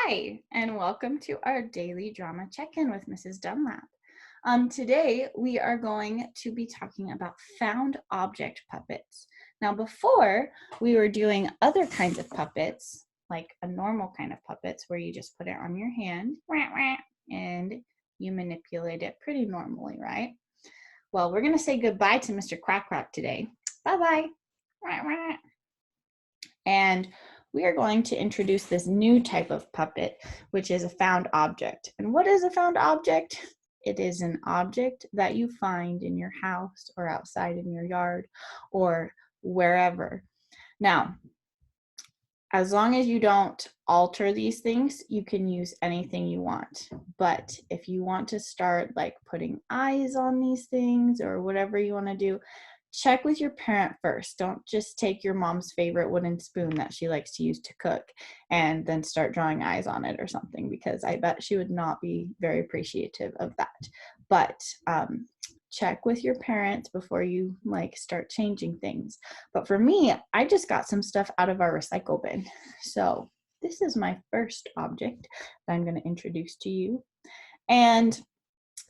Hi, and welcome to our daily drama check-in with Mrs. Dunlap. Today, we are going to be talking about found object puppets. Now, before, we were doing other kinds of puppets, like a normal kind of puppets, where you just put it on your hand, and you manipulate it pretty normally, right? Well, we're going to say goodbye to Mr. Quack Quack today. Bye-bye. And we are going to introduce this new type of puppet, which is a found object. And what is a found object? It is an object that you find in your house or outside in your yard or wherever. Now, as long as you don't alter these things, you can use anything you want. But if you want to start like putting eyes on these things or whatever you want to do, check with your parent first. Don't just take your mom's favorite wooden spoon that she likes to use to cook and then start drawing eyes on it or something, because I bet she would not be very appreciative of that. But check with your parents before you like start changing things. But for me, I just got some stuff out of our recycle bin. So this is my first object that I'm going to introduce to you. And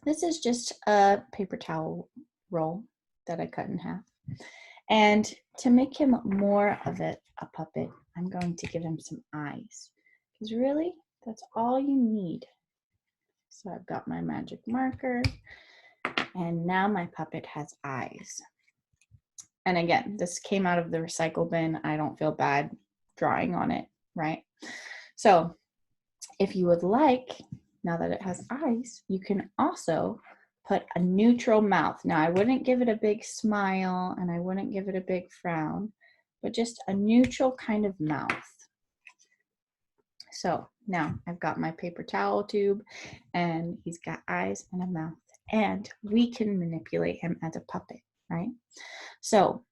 this is just a paper towel roll that I cut in half. And to make him more of a puppet, I'm going to give him some eyes. Because really, that's all you need. So I've got my magic marker, and now my puppet has eyes. And again, this came out of the recycle bin. I don't feel bad drawing on it, right? So if you would like, now that it has eyes, you can also put a neutral mouth. Now, I wouldn't give it a big smile and I wouldn't give it a big frown, but just a neutral kind of mouth. So now I've got my paper towel tube and he's got eyes and a mouth, and we can manipulate him as a puppet, right? So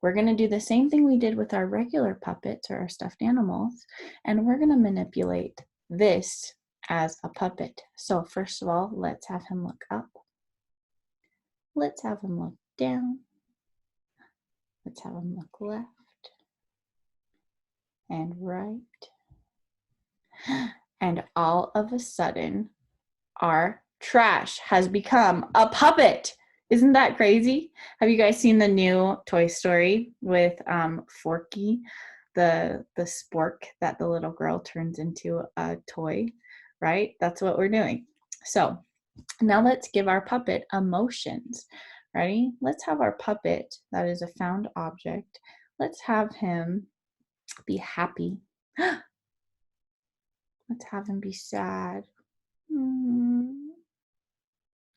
we're going to do the same thing we did with our regular puppets or our stuffed animals, and we're going to manipulate this as a puppet. So first of all, let's have him look up. Let's have him look down. Let's have him look left and right. And all of a sudden, our trash has become a puppet. Isn't that crazy? Have you guys seen the new Toy Story with Forky, the spork that the little girl turns into a toy, right? That's what we're doing. So now let's give our puppet emotions. Ready? Let's have our puppet that is a found object. Let's have him be happy. Let's have him be sad.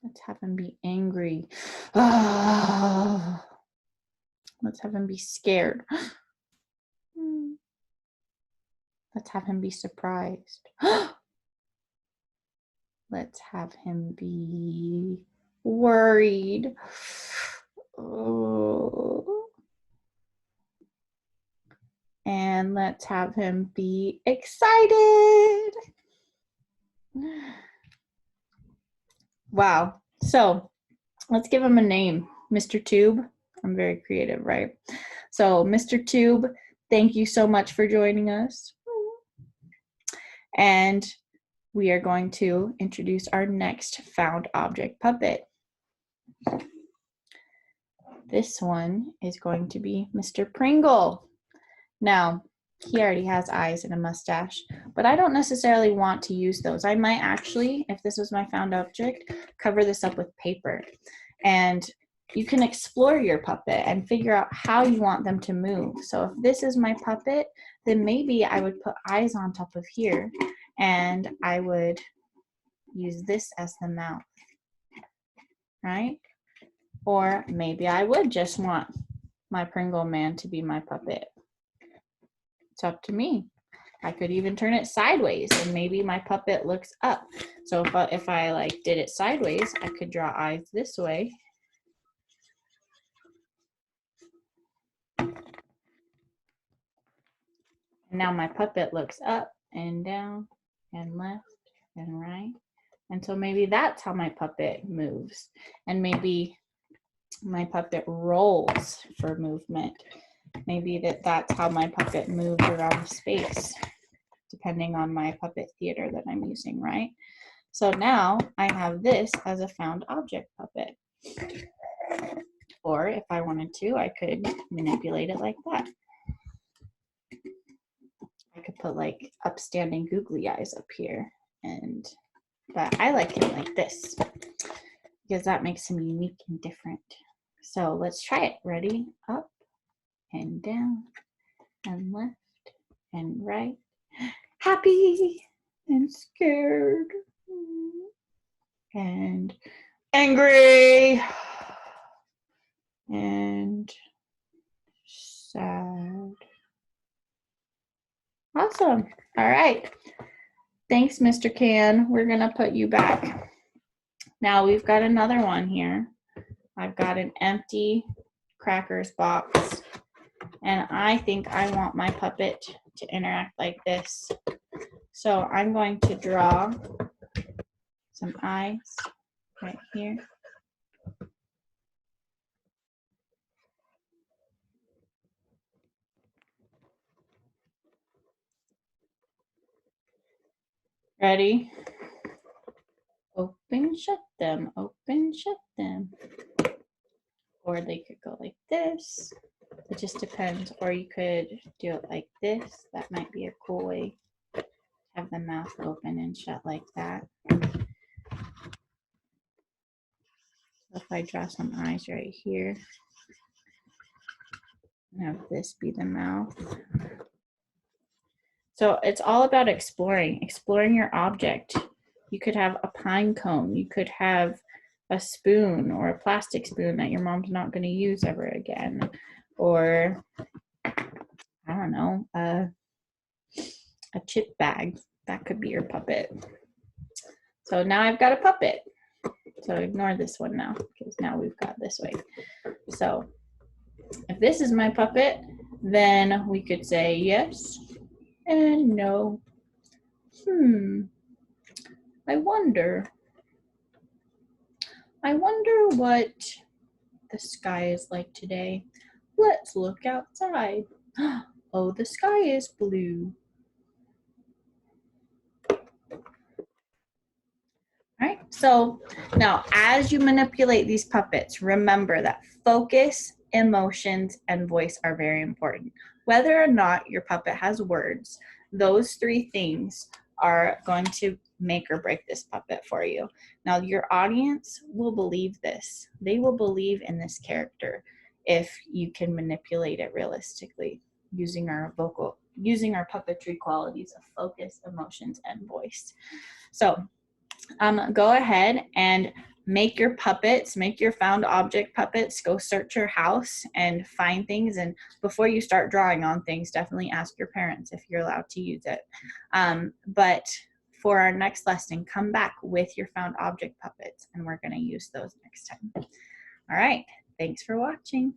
Let's have him be angry. Let's have him be scared. Let's have him be surprised. Let's have him be worried. And let's have him be excited. Wow. So let's give him a name. Mr. Tube. I'm very creative, right? So Mr. Tube, thank you so much for joining us. And we are going to introduce our next found object puppet. This one is going to be Mr. Pringle. Now, he already has eyes and a mustache, but I don't necessarily want to use those. I might actually, if this was my found object, cover this up with paper. And you can explore your puppet and figure out how you want them to move. So if this is my puppet, then maybe I would put eyes on top of here, and I would use this as the mouth, right? Or maybe I would just want my Pringle man to be my puppet. It's up to me. I could even turn it sideways and maybe my puppet looks up. So if I like did it sideways, I could draw eyes this way. And now my puppet looks up and down and left and right. And so maybe that's how my puppet moves. And maybe my puppet rolls for movement. Maybe that's how my puppet moves around the space. depending on my puppet theater that I'm using, right? So now I have this as a found object puppet. Or if I wanted to, I could manipulate it like that. I could put like upstanding googly eyes up here, but I like him like this because that makes him unique and different. So let's try it. Ready? Up and down and left and right. Happy and scared and angry and sad. Awesome. All right. Thanks, Mr. Can. We're going to put you back. Now we've got another one here. I've got an empty crackers box, and I think I want my puppet to interact like this. So I'm going to draw some eyes right here. Ready? Open, shut them, open, shut them. Or they could go like this. It just depends. Or you could do it like this. That might be a cool way. Have the mouth open and shut like that. So if I draw some eyes right here, and have this be the mouth. So it's all about exploring your object. You could have a pine cone. You could have a spoon or a plastic spoon that your mom's not going to use ever again. Or, I don't know, a chip bag. That could be your puppet. So now I've got a puppet. So ignore this one now, because now we've got this way. So if this is my puppet, then we could say yes and no. I wonder what the sky is like today. Let's look outside. Oh, the sky is blue. All right, so now as you manipulate these puppets, remember that focus, emotions, and voice are very important. Whether or not your puppet has words, those three things are going to make or break this puppet for you. Now, your audience will believe this. They will believe in this character if you can manipulate it realistically using our puppetry qualities of focus, emotions, and voice. So go ahead and make your puppets, make your found object puppets, go search your house and find things. And before you start drawing on things, definitely ask your parents if you're allowed to use it. But for our next lesson, come back with your found object puppets and we're going to use those next time. All right, thanks for watching.